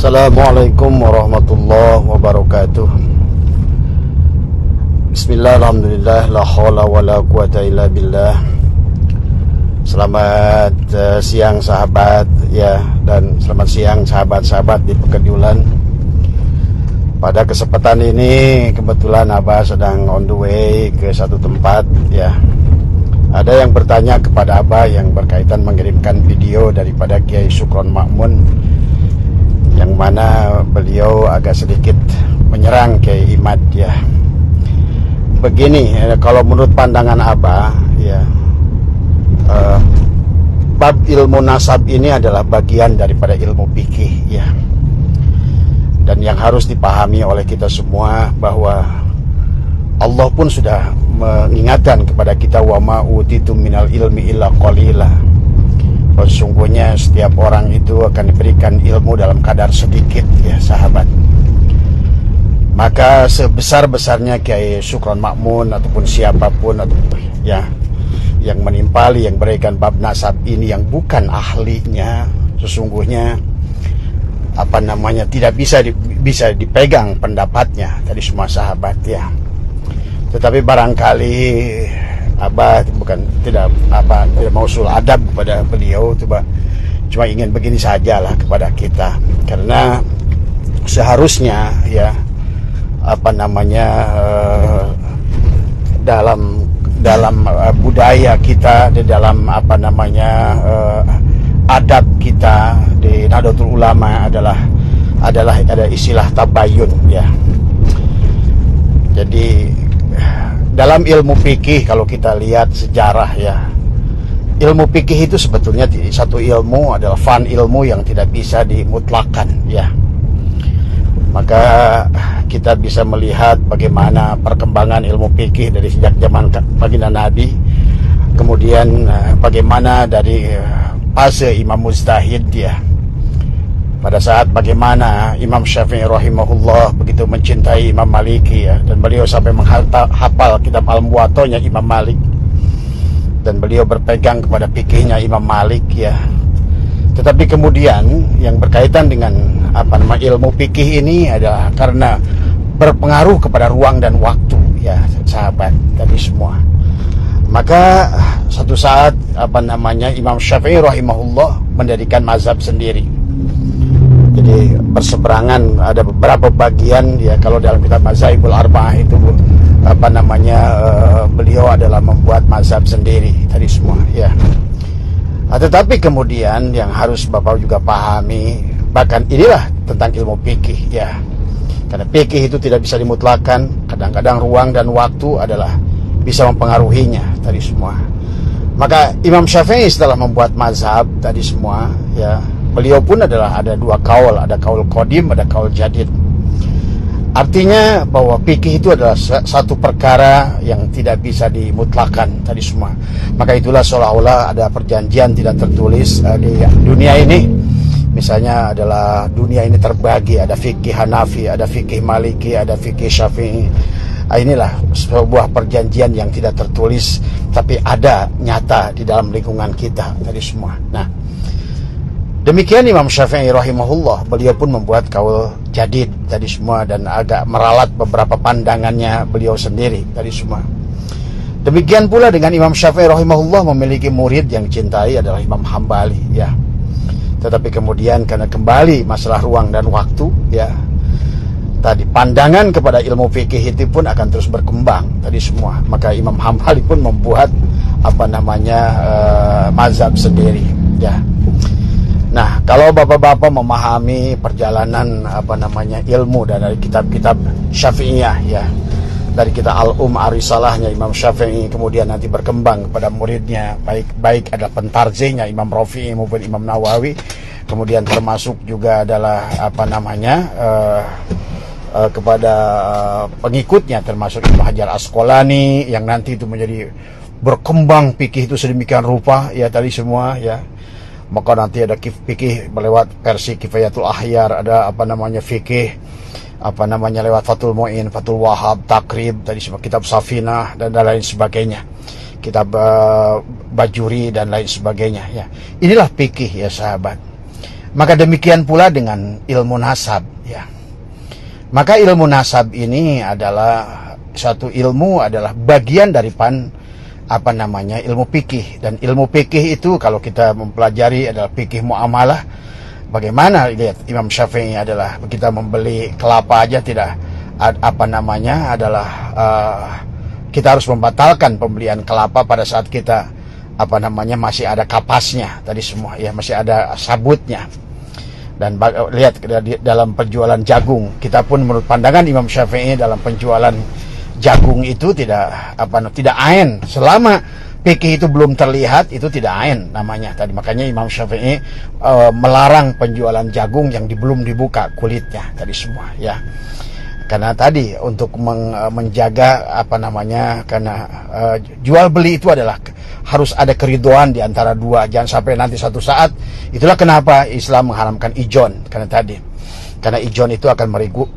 Assalamualaikum warahmatullahi wabarakatuh. Bismillah, alhamdulillah, la hawla wa la quwata illa billah. Selamat siang sahabat ya, dan selamat siang sahabat-sahabat di Pekedulan. Pada kesempatan ini kebetulan Abah sedang on the way ke satu tempat ya. Ada yang bertanya kepada Abah yang berkaitan mengirimkan video daripada Kiai Sukron Makmun, yang mana beliau agak sedikit menyerang Kiai Imad ya. Begini, kalau menurut pandangan Abah ya, bab ilmu nasab ini adalah bagian daripada ilmu fikih ya. Dan yang harus dipahami oleh kita semua bahwa Allah pun sudah mengingatkan kepada kita, wa ma utitum minal ilmi illa qalila. Sesungguhnya setiap orang itu akan diberikan ilmu dalam kadar sedikit ya sahabat. Maka sebesar-besarnya Kiai Sukron Makmun ataupun siapapun atau ya yang menimpali, yang berikan bab nasab ini yang bukan ahlinya, sesungguhnya tidak bisa dipegang pendapatnya tadi semua sahabat ya. Tetapi barangkali Abah tidak mau sul adab kepada beliau, cuma ingin begini sajalah kepada kita, karena seharusnya ya dalam budaya kita, di dalam adab kita di Nahdlatul Ulama adalah ada istilah tabayun ya. Jadi dalam ilmu fikih, kalau kita lihat sejarah ya, ilmu fikih itu sebetulnya satu ilmu, adalah fan ilmu yang tidak bisa dimutlakan ya. Maka kita bisa melihat bagaimana perkembangan ilmu fikih dari sejak zaman baginda Nabi, kemudian bagaimana dari fase Imam Mujtahid ya, pada saat bagaimana Imam Syafi'i rahimahullah begitu mencintai Imam Maliki ya, dan beliau sampai menghafal kitab Al-Muwatta'nya Imam Malik, dan beliau berpegang kepada fikihnya Imam Malik ya. Tetapi kemudian yang berkaitan dengan ilmu fikih ini adalah karena berpengaruh kepada ruang dan waktu ya sahabat tadi semua. Maka satu saat Imam Syafi'i rahimahullah mendirikan mazhab sendiri. Jadi berseberangan, ada beberapa bagian ya, kalau dalam kitab Mazhabul Arba'ah itu beliau adalah membuat mazhab sendiri tadi semua ya. Tetapi kemudian yang harus Bapak juga pahami, bahkan inilah tentang ilmu fikih ya. Karena fikih itu tidak bisa dimutlakan, kadang-kadang ruang dan waktu adalah bisa mempengaruhinya tadi semua. Maka Imam Syafi'i setelah membuat mazhab tadi semua ya, beliau pun ada dua kaul, ada kaul qadim, ada kaul jadid. Artinya bahwa fikih itu adalah satu perkara yang tidak bisa dimutlakan tadi semua. Maka itulah seolah-olah ada perjanjian tidak tertulis di dunia ini. Misalnya adalah dunia ini terbagi, ada fikih Hanafi, ada fikih Maliki, ada fikih Syafi'i. Inilah sebuah perjanjian yang tidak tertulis, tapi ada nyata di dalam lingkungan kita tadi semua. Nah, demikian Imam Syafi'i rahimahullah, beliau pun membuat kaul jadid tadi semua, dan agak meralat beberapa pandangannya beliau sendiri tadi semua. Demikian pula dengan Imam Syafi'i rahimahullah memiliki murid yang cintai adalah Imam Hambali ya. Tetapi kemudian karena kembali masalah ruang dan waktu ya, tadi pandangan kepada ilmu fikih itu pun akan terus berkembang tadi semua. Maka Imam Hambali pun membuat mazhab sendiri ya. Nah, kalau bapak-bapak memahami perjalanan ilmu dan dari kitab-kitab Syafi'iyah ya, dari kitab Al-Arisalahnya Imam Syafi'i, kemudian nanti berkembang kepada muridnya, baik ada pentarjihnya Imam Rafi'i maupun Imam Nawawi, kemudian termasuk juga adalah kepada pengikutnya termasuk Ibnu Hajar Asqalani, yang nanti itu menjadi berkembang fikih itu sedemikian rupa ya tadi semua ya. Maka nanti ada fikih lewat versi Kifayatul Ahyar, ada fikih lewat Fathul Mu'in, Fathul Wahab, Takrib tadi semua, kitab Safinah dan lain sebagainya, kitab Bajuri dan lain sebagainya ya. Inilah fikih ya sahabat. Maka demikian pula dengan ilmu nasab, ya. Maka ilmu nasab ini adalah suatu ilmu, adalah bagian daripada ilmu fikih. Dan ilmu fikih itu kalau kita mempelajari adalah fikih muamalah. Bagaimana lihat Imam Syafi'i adalah kita membeli kelapa aja tidak adalah kita harus membatalkan pembelian kelapa pada saat kita masih ada kapasnya tadi semua, ya, masih ada sabutnya. Dan lihat dalam penjualan jagung, kita pun menurut pandangan Imam Syafi'i dalam penjualan jagung itu tidak ain selama fikih itu belum terlihat, itu tidak ain namanya tadi. Makanya Imam Syafi'i melarang penjualan jagung yang belum dibuka kulitnya tadi semua, ya. Karena tadi untuk menjaga karena jual beli itu adalah harus ada keriduan di antara dua, jangan sampai nanti satu saat. Itulah kenapa Islam mengharamkan ijon, karena ijon itu akan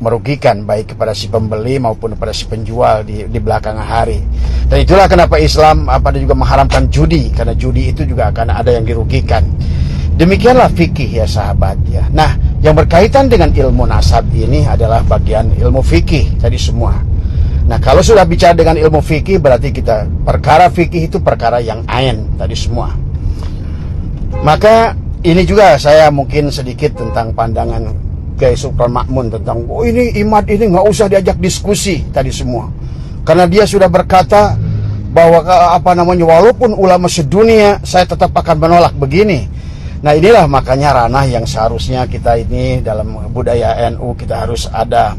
merugikan baik kepada si pembeli maupun kepada si penjual di belakangan hari. Dan itulah kenapa Islam juga mengharamkan judi, karena judi itu juga akan ada yang dirugikan. Demikianlah fikih, ya sahabat, ya. Nah, yang berkaitan dengan ilmu nasab ini adalah bagian ilmu fikih tadi semua. Nah, kalau sudah bicara dengan ilmu fikih, berarti perkara fikih itu perkara yang ain tadi semua. Maka ini juga saya mungkin sedikit tentang pandangan Kiai Sukron Ma'mun tentang ini Imad ini nggak usah diajak diskusi tadi semua, karena dia sudah berkata bahwa walaupun ulama sedunia saya tetap akan menolak begini. Nah, inilah makanya ranah yang seharusnya kita ini dalam budaya NU kita harus ada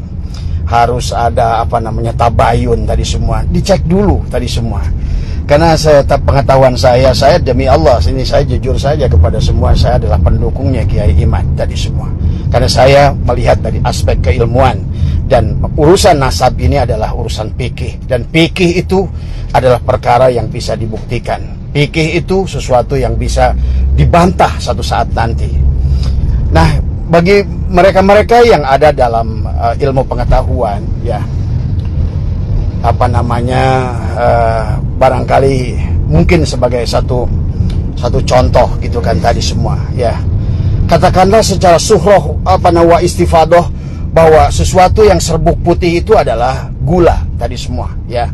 tabayun tadi semua, dicek dulu tadi semua. Karena pengetahuan saya demi Allah, ini saya jujur saja kepada semua, saya adalah pendukungnya Kiai Imad tadi semua. Karena saya melihat dari aspek keilmuan, dan urusan nasab ini adalah urusan fikih, dan fikih itu adalah perkara yang bisa dibuktikan. Fikih itu sesuatu yang bisa dibantah satu saat nanti. Nah, bagi mereka-mereka yang ada dalam ilmu pengetahuan, ya, barangkali mungkin sebagai satu contoh gitu kan tadi semua, ya. Katakanlah secara suhroh wa istifadoh bahwa sesuatu yang serbuk putih itu adalah gula tadi semua, ya.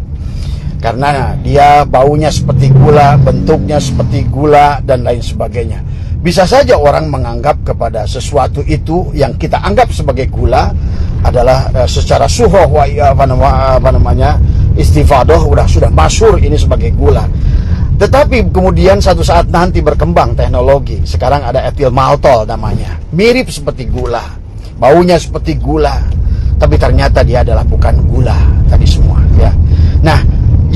Karena dia baunya seperti gula, bentuknya seperti gula, dan lain sebagainya. Bisa saja orang menganggap kepada sesuatu itu yang kita anggap sebagai gula adalah secara suhroh istifadoh sudah masyhur ini sebagai gula. Tetapi kemudian satu saat nanti berkembang teknologi. Sekarang ada etil maltol namanya, mirip seperti gula, baunya seperti gula, tapi ternyata dia adalah bukan gula tadi semua, ya. Nah,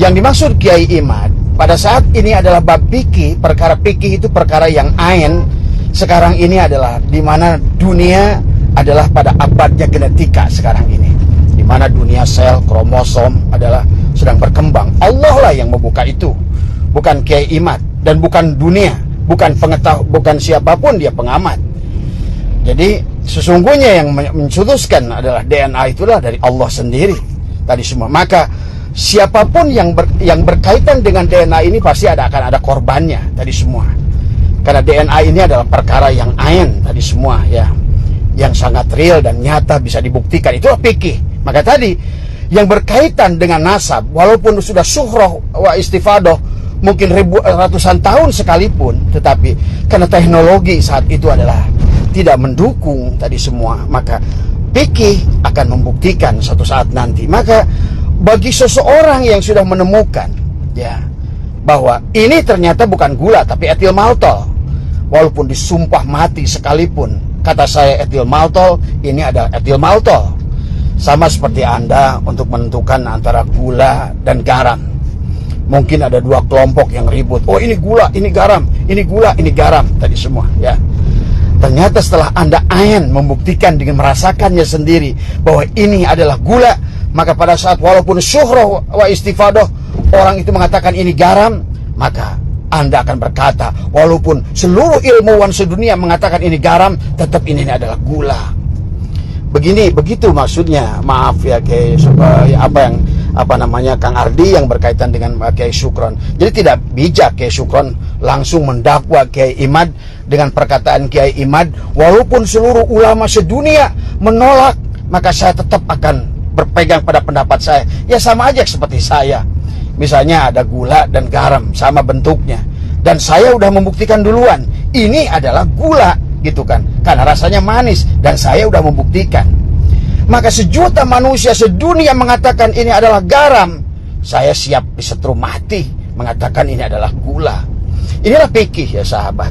yang dimaksud Kiai Imad pada saat ini adalah bab fikih. Perkara fikih itu perkara yang ain. Sekarang ini adalah di mana dunia adalah pada abadnya genetika sekarang ini, di mana dunia sel, kromosom adalah sedang berkembang. Allah lah yang membuka itu, bukan Kiai Imad, dan bukan dunia, bukan siapapun dia pengamat. Jadi sesungguhnya yang mencetuskan adalah DNA itulah dari Allah sendiri tadi semua. Maka siapapun yang berkaitan dengan DNA ini pasti akan ada korbannya tadi semua. Karena DNA ini adalah perkara yang ain tadi semua, ya, yang sangat real dan nyata bisa dibuktikan. Itulah fikih. Maka tadi yang berkaitan dengan nasab, walaupun sudah suhroh wa istifadoh mungkin ratusan tahun sekalipun, tetapi karena teknologi saat itu adalah tidak mendukung tadi semua, maka fikih akan membuktikan suatu saat nanti. Maka bagi seseorang yang sudah menemukan, ya, bahwa ini ternyata bukan gula tapi etil maltol, walaupun disumpah mati sekalipun, kata saya etil maltol, ini adalah etil maltol. Sama seperti Anda untuk menentukan antara gula dan garam. Mungkin ada dua kelompok yang ribut, oh ini gula, ini garam, ini gula, ini garam tadi semua, ya. Ternyata setelah Anda ain membuktikan dengan merasakannya sendiri bahwa ini adalah gula, maka pada saat walaupun syuhroh wa istifadoh orang itu mengatakan ini garam, maka Anda akan berkata walaupun seluruh ilmuwan sedunia mengatakan ini garam, tetap ini adalah gula. Begitu maksudnya. Maaf ya Kang Ardi yang berkaitan dengan Kiai Sukron. Jadi tidak bijak Kiai Sukron langsung mendakwa Kiai Imad dengan perkataan Kiai Imad, walaupun seluruh ulama sedunia menolak, maka saya tetap akan berpegang pada pendapat saya. Ya sama aja seperti saya. Misalnya ada gula dan garam, sama bentuknya. Dan saya udah membuktikan duluan, ini adalah gula, gitu kan. Karena rasanya manis, dan saya udah membuktikan. Maka sejuta manusia sedunia mengatakan ini adalah garam, saya siap disetrum mati mengatakan ini adalah gula. Inilah fikih ya sahabat.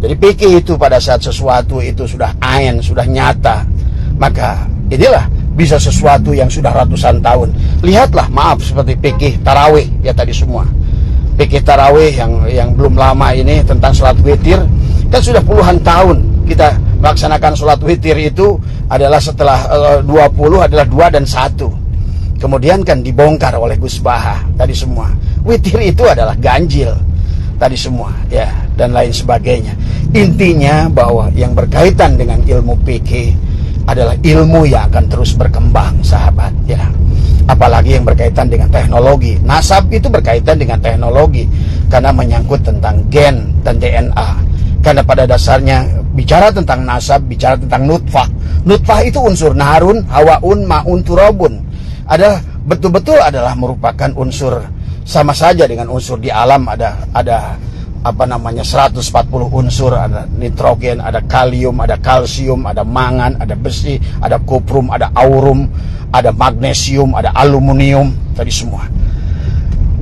Jadi fikih itu pada saat sesuatu itu sudah ain, sudah nyata, maka inilah bisa sesuatu yang sudah ratusan tahun. Lihatlah, maaf, seperti fikih tarawih ya tadi semua. Fikih tarawih yang belum lama ini tentang sholat witir, kan sudah puluhan tahun kita melaksanakan sholat witir. Itu adalah setelah 20 adalah 2 dan 1. Kemudian kan dibongkar oleh Gus Baha tadi semua. Witir itu adalah ganjil tadi semua ya, dan lain sebagainya. Intinya bahwa yang berkaitan dengan ilmu fikih adalah ilmu yang akan terus berkembang sahabat ya. Apalagi yang berkaitan dengan teknologi. Nasab itu berkaitan dengan teknologi karena menyangkut tentang gen dan DNA. Karena pada dasarnya bicara tentang nasab, bicara tentang nutfah. Nutfah itu unsur narun, hawaun, ma'un, turabun. Adalah betul-betul adalah merupakan unsur sama saja dengan unsur di alam. Ada apa namanya 140 unsur, ada nitrogen, ada kalium, ada kalsium, ada mangan, ada besi, ada kuprum, ada aurum, ada magnesium, ada aluminium, tadi semua.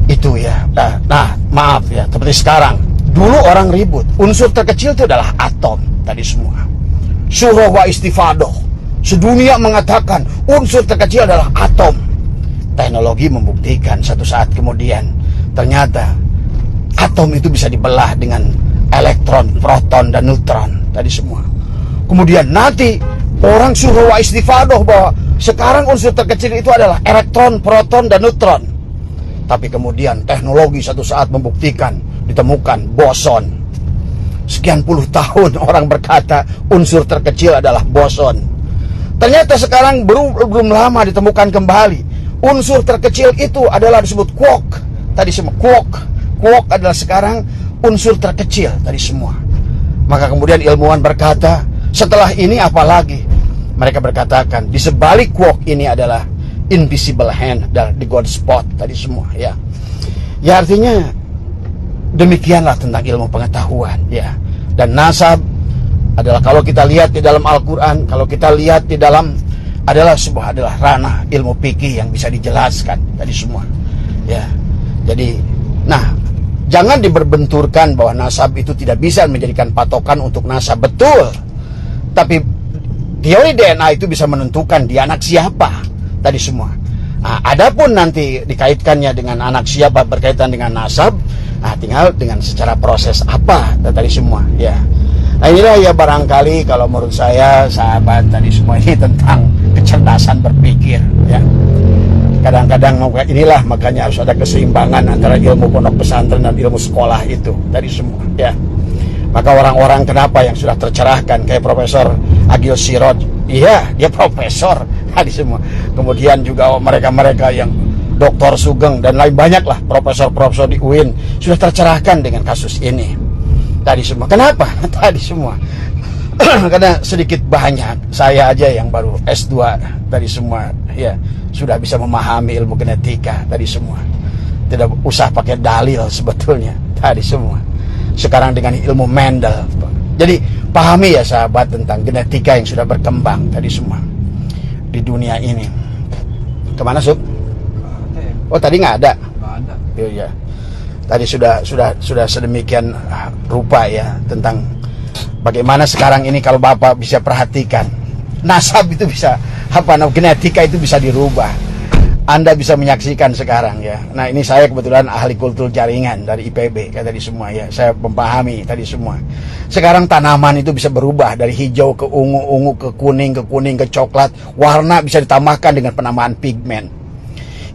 Itu ya. Nah, maaf ya, seperti sekarang. Dulu orang ribut, unsur terkecil itu adalah atom, tadi semua. Surah wa istifadoh. Sedunia mengatakan unsur terkecil adalah atom. Teknologi membuktikan satu saat kemudian ternyata atom itu bisa dibelah dengan elektron, proton, dan neutron tadi semua. Kemudian nanti orang suruh wa istifadoh bahwa sekarang unsur terkecil itu adalah elektron, proton, dan neutron. Tapi kemudian teknologi satu saat membuktikan ditemukan boson. Sekian puluh tahun orang berkata unsur terkecil adalah boson. Ternyata sekarang belum lama ditemukan kembali unsur terkecil itu adalah disebut quark. Tadi semua quark adalah sekarang unsur terkecil tadi semua. Maka kemudian ilmuwan berkata, setelah ini apa lagi? Mereka berkatakan di sebalik quark ini adalah invisible hand dan the God spot tadi semua ya. Ya artinya demikianlah tentang ilmu pengetahuan ya. Dan nasab adalah kalau kita lihat di dalam Al-Quran, kalau kita lihat di dalam adalah ranah ilmu fikih yang bisa dijelaskan tadi semua ya. Jadi nah, jangan diberbenturkan bahwa nasab itu tidak bisa menjadikan patokan untuk nasab. Betul, tapi teori DNA itu bisa menentukan dia anak siapa tadi semua. Nah, adapun nanti dikaitkannya dengan anak siapa berkaitan dengan nasab, nah tinggal dengan secara proses apa tadi semua ya. Nah inilah ya barangkali kalau menurut saya sahabat tadi semua ini tentang kecerdasan berpikir ya. Kadang-kadang inilah makanya harus ada keseimbangan antara ilmu pondok pesantren dan ilmu sekolah itu tadi semua ya. Maka orang-orang kenapa yang sudah tercerahkan kayak Profesor Agil Siroj, iya dia profesor tadi semua. Kemudian juga mereka-mereka yang Dr. Sugeng dan lain banyak lah profesor-profesor di UIN sudah tercerahkan dengan kasus ini tadi semua. Kenapa? Tadi semua karena sedikit banyak saya aja yang baru S2 tadi semua ya sudah bisa memahami ilmu genetika tadi semua. Tidak usah pakai dalil sebetulnya tadi semua. Sekarang dengan ilmu Mendel. Jadi pahami ya sahabat tentang genetika yang sudah berkembang tadi semua di dunia ini. Kemana Sub? Oh tadi nggak ada. Iya. Tadi sudah sedemikian rupa ya tentang bagaimana sekarang ini kalau Bapak bisa perhatikan nasab itu bisa genetika itu bisa dirubah. Anda bisa menyaksikan sekarang ya. Nah ini saya kebetulan ahli kultur jaringan dari IPB kayak tadi semua ya. Saya memahami tadi semua. Sekarang tanaman itu bisa berubah dari hijau ke ungu ke kuning ke coklat. Warna bisa ditambahkan dengan penambahan pigmen.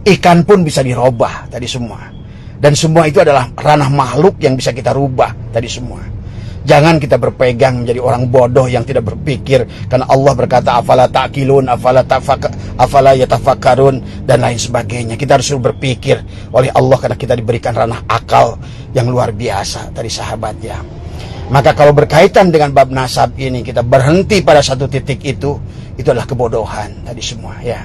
Ikan pun bisa dirubah tadi semua. Dan semua itu adalah ranah makhluk yang bisa kita rubah tadi semua. Jangan kita berpegang menjadi orang bodoh yang tidak berpikir, karena Allah berkata afala ta'qilun, afala yatafakkarun dan lain sebagainya. Kita harus berpikir oleh Allah karena kita diberikan ranah akal yang luar biasa dari sahabat ya. Maka kalau berkaitan dengan bab nasab ini kita berhenti pada satu titik itu adalah kebodohan tadi semua ya.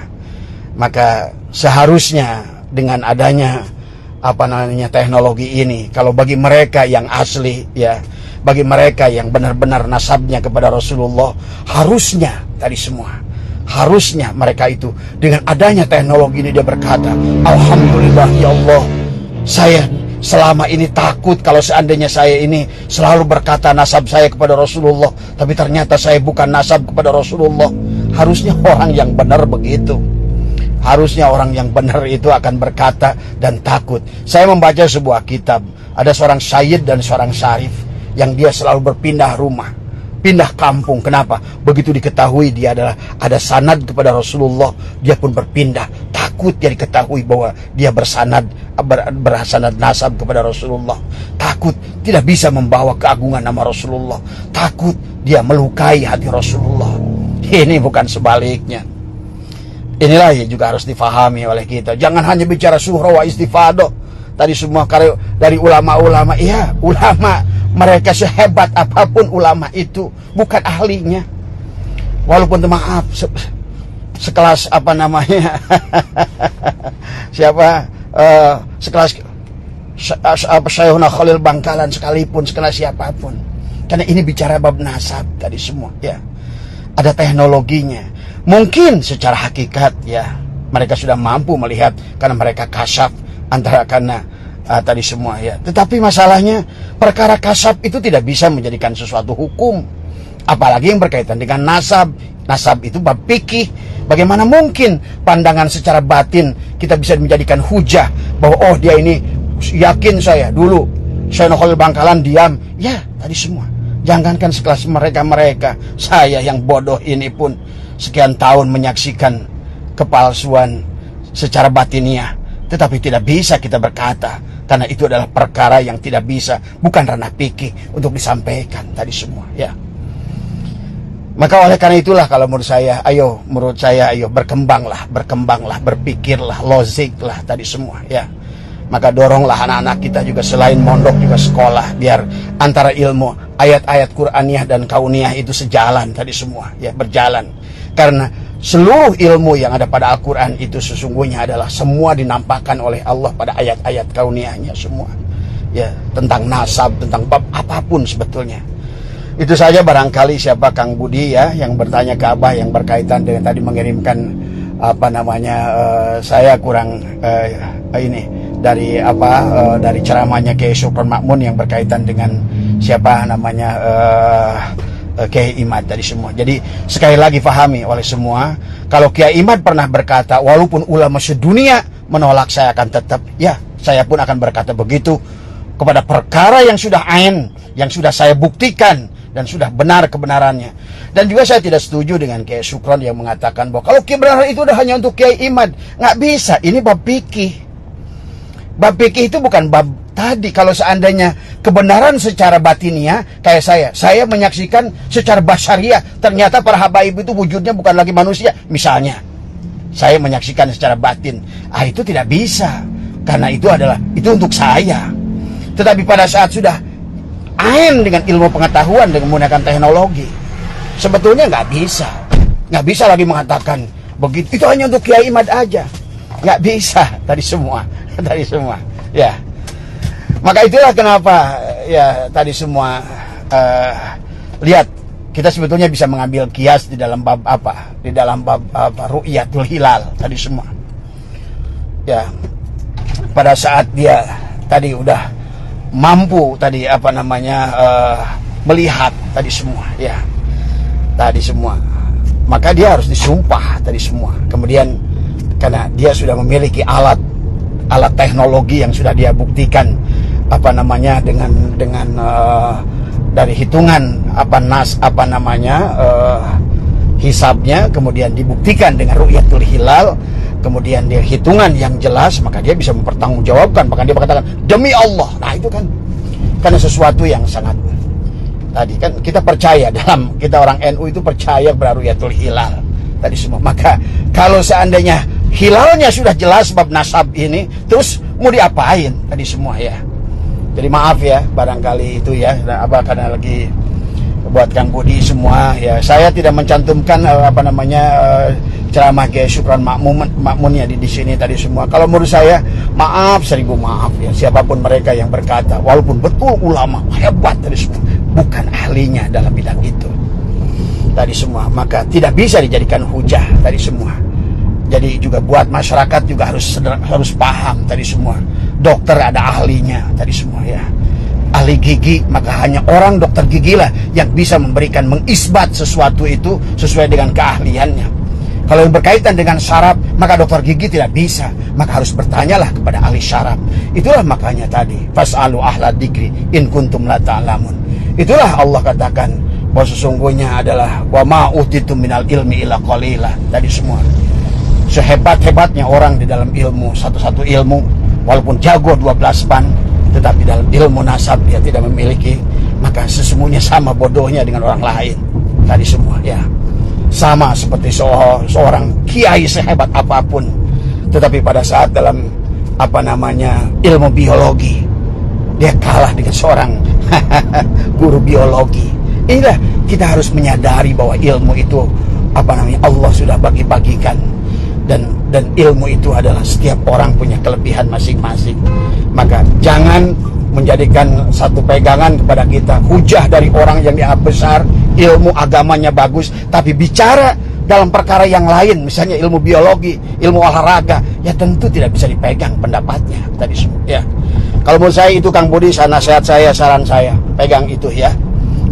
Maka seharusnya dengan adanya teknologi ini, kalau bagi mereka yang asli ya, bagi mereka yang benar-benar nasabnya kepada Rasulullah, harusnya mereka itu dengan adanya teknologi ini dia berkata, alhamdulillah ya Allah, saya selama ini takut kalau seandainya saya ini selalu berkata nasab saya kepada Rasulullah, tapi ternyata saya bukan nasab kepada Rasulullah. Harusnya orang yang benar begitu. Harusnya orang yang benar itu akan berkata dan takut. Saya membaca sebuah kitab, ada seorang sayyid dan seorang syarif yang dia selalu berpindah rumah, pindah kampung. Kenapa? Begitu diketahui dia ada sanad kepada Rasulullah, dia pun berpindah. Takut dia diketahui bahwa dia bersanad nasab kepada Rasulullah. Takut tidak bisa membawa keagungan nama Rasulullah. Takut dia melukai hati Rasulullah. Ini bukan sebaliknya. Inilah yang juga harus difahami oleh kita. Jangan hanya bicara suhra wa istifadah. Tadi semua karya dari ulama-ulama. Iya, ulama mereka sehebat apapun ulama itu bukan ahlinya. Walaupun maaf sekelas sekelas Syekhuna Khalil Bangkalan sekalipun, sekelas siapapun. Karena ini bicara bab nasab tadi semua ya. Ada teknologinya. Mungkin secara hakikat ya mereka sudah mampu melihat karena mereka kasyaf antara karena tadi semua ya. Tetapi masalahnya perkara kasyaf itu tidak bisa menjadikan sesuatu hukum, apalagi yang berkaitan dengan nasab. Nasab itu bab fikih. Bagaimana mungkin pandangan secara batin kita bisa menjadikan hujah bahwa oh dia ini yakin saya dulu Syekh Khalil Bangkalan diam ya tadi semua. Jangankan sekelas mereka, saya yang bodoh ini pun sekian tahun menyaksikan kepalsuan secara batiniah, tetapi tidak bisa kita berkata karena itu adalah perkara yang tidak bisa, bukan ranah fikih untuk disampaikan tadi semua ya. Maka oleh karena itulah kalau menurut saya ayo berkembanglah, berpikirlah, logiklah tadi semua ya. Maka doronglah anak-anak kita juga selain mondok juga sekolah, biar antara ilmu ayat-ayat Qur'aniyah dan kauniyah itu sejalan tadi semua ya, berjalan. Karena seluruh ilmu yang ada pada Al-Quran itu sesungguhnya adalah semua dinampakkan oleh Allah pada ayat-ayat kauniyahnya semua ya, tentang nasab, tentang bab apapun sebetulnya. Itu saja barangkali siapa Kang Budi ya yang bertanya ke Abah yang berkaitan dengan tadi mengirimkan saya kurang dari ceramahnya Kiai Syukron Makmun yang berkaitan dengan Kiai Imad tadi semua. Jadi sekali lagi fahami oleh semua, kalau Kiai Imad pernah berkata walaupun ulama sedunia menolak saya akan tetap, ya saya pun akan berkata begitu kepada perkara yang sudah ain, yang sudah saya buktikan dan sudah benar kebenarannya. Dan juga saya tidak setuju dengan Kiai Syukron yang mengatakan bahwa kalau kebenaran itu udah hanya untuk Kiai Imad. Nggak bisa, ini bab fikih. Bab fikih itu bukan bab tadi. Kalau seandainya kebenaran secara batiniah, kayak saya menyaksikan secara basyariah, ternyata para habaib itu wujudnya bukan lagi manusia. Misalnya, saya menyaksikan secara batin. Itu tidak bisa. Karena itu untuk saya. Tetapi pada saat sudah ain dengan ilmu pengetahuan dengan menggunakan teknologi, sebetulnya nggak bisa lagi mengatakan begitu. Itu hanya untuk Kiai Imad aja, nggak bisa tadi semua ya. Maka itulah kenapa ya tadi semua lihat kita sebetulnya bisa mengambil kias di dalam bab ru'yatul hilal tadi semua ya. Pada saat dia tadi udah mampu tadi melihat tadi semua maka dia harus disumpah tadi semua. Kemudian karena dia sudah memiliki alat teknologi yang sudah dia buktikan dengan dari hitungan hisabnya, kemudian dibuktikan dengan ru'yatul hilal, kemudian dia hitungan yang jelas, maka dia bisa mempertanggungjawabkan, bahkan dia mengatakan demi Allah. Nah itu kan karena sesuatu yang sangat Tadi kan kita percaya, dalam kita orang NU itu percaya ru'yatul hilal tadi semua. Maka kalau seandainya hilalnya sudah jelas bab nasab ini, terus mau diapain tadi semua ya. Jadi maaf ya, barangkali itu ya, karena lagi buat Kang Budi semua ya. Saya tidak mencantumkan ceramah Kiai Syukron Makmunnya di sini tadi semua. Kalau menurut saya, maaf, 1000 maaf ya, siapapun mereka yang berkata, walaupun betul ulama hebat tadi semua, bukan ahlinya dalam bidang itu tadi semua, maka tidak bisa dijadikan hujah tadi semua. Jadi juga buat masyarakat juga harus paham tadi semua. Dokter ada ahlinya tadi semua ya. Ahli gigi, maka hanya orang dokter gigi lah yang bisa memberikan mengisbat sesuatu itu sesuai dengan keahliannya. Kalau yang berkaitan dengan syaraf, maka dokter gigi tidak bisa, maka harus bertanyalah kepada ahli syaraf. Itulah makanya tadi, fas'alu ahla dzikri in kuntum la ta'lamun. Itulah Allah katakan bahwa sesungguhnya adalah wa ma utitum minal ilmi illa qalila tadi semua. Sehebat-hebatnya orang di dalam ilmu, satu-satu ilmu, walaupun jago 12 pan, tetapi dalam ilmu nasab dia tidak memiliki, maka sesungguhnya sama bodohnya dengan orang lain tadi semua ya. Sama seperti seorang kiai sehebat apapun, tetapi pada saat dalam ilmu biologi, dia kalah dengan seorang guru biologi. Inilah kita harus menyadari bahwa ilmu itu Allah sudah bagi-bagikan, dan ilmu itu adalah setiap orang punya kelebihan masing-masing. Maka jangan menjadikan satu pegangan kepada kita hujah dari orang yang dianggap besar, ilmu agamanya bagus, tapi bicara dalam perkara yang lain, misalnya ilmu biologi, ilmu olahraga, ya tentu tidak bisa dipegang pendapatnya tadi semua ya. Kalau menurut saya itu Kang Budi, nasihat saya, saran saya, pegang itu ya.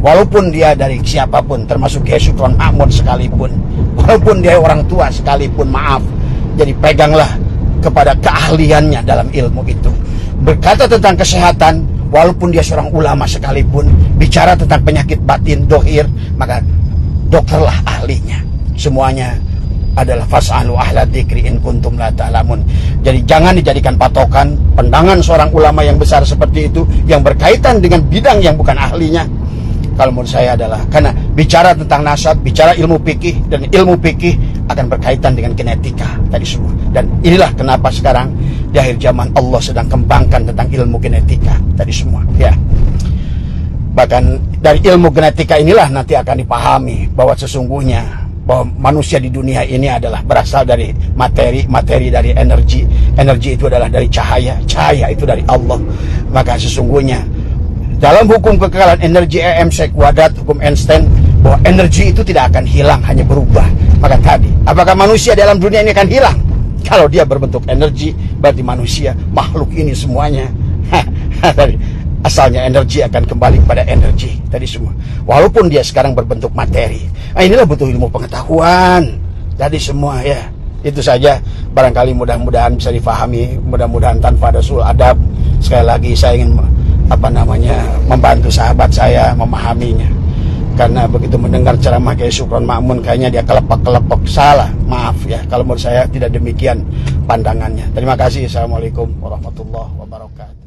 Walaupun dia dari siapapun, termasuk Kiai Syukron Makmun sekalipun, walaupun dia orang tua sekalipun, maaf. Jadi peganglah kepada keahliannya dalam ilmu itu. Berkata tentang kesehatan, walaupun dia seorang ulama sekalipun, bicara tentang penyakit batin, dohir, maka dokterlah ahlinya. Semuanya adalah fas'alu ahla dzikri in kuntum la ta'lamun. Jadi jangan dijadikan patokan pandangan seorang ulama yang besar seperti itu yang berkaitan dengan bidang yang bukan ahlinya. Kalau menurut saya adalah karena bicara tentang nasab, bicara ilmu fikih, dan ilmu fikih akan berkaitan dengan genetika tadi semua. Dan inilah kenapa sekarang di akhir zaman Allah sedang kembangkan tentang ilmu genetika tadi semua ya. Bahkan dari ilmu genetika inilah nanti akan dipahami bahwa sesungguhnya bahwa manusia di dunia ini adalah berasal dari materi dari energi itu adalah dari cahaya itu dari Allah. Maka sesungguhnya dalam hukum kekekalan energi EM Kuadrat, hukum Einstein, bahwa energi itu tidak akan hilang, hanya berubah. Maka tadi, apakah manusia dalam dunia ini akan hilang? Kalau dia berbentuk energi, berarti manusia, makhluk ini semuanya tadi asalnya energi akan kembali kepada energi tadi semua. Walaupun dia sekarang berbentuk materi. Nah, inilah butuh ilmu pengetahuan tadi semua ya. Itu saja, barangkali mudah-mudahan bisa difahami, mudah-mudahan tanpa ada sul adab. Sekali lagi saya ingin membantu sahabat saya memahaminya. Karena begitu mendengar ceramah Kiai Syukron Makmun, kayaknya dia kelepek-kelepek, salah, maaf ya. Kalau menurut saya tidak demikian pandangannya. Terima kasih. Assalamualaikum warahmatullahi wabarakatuh.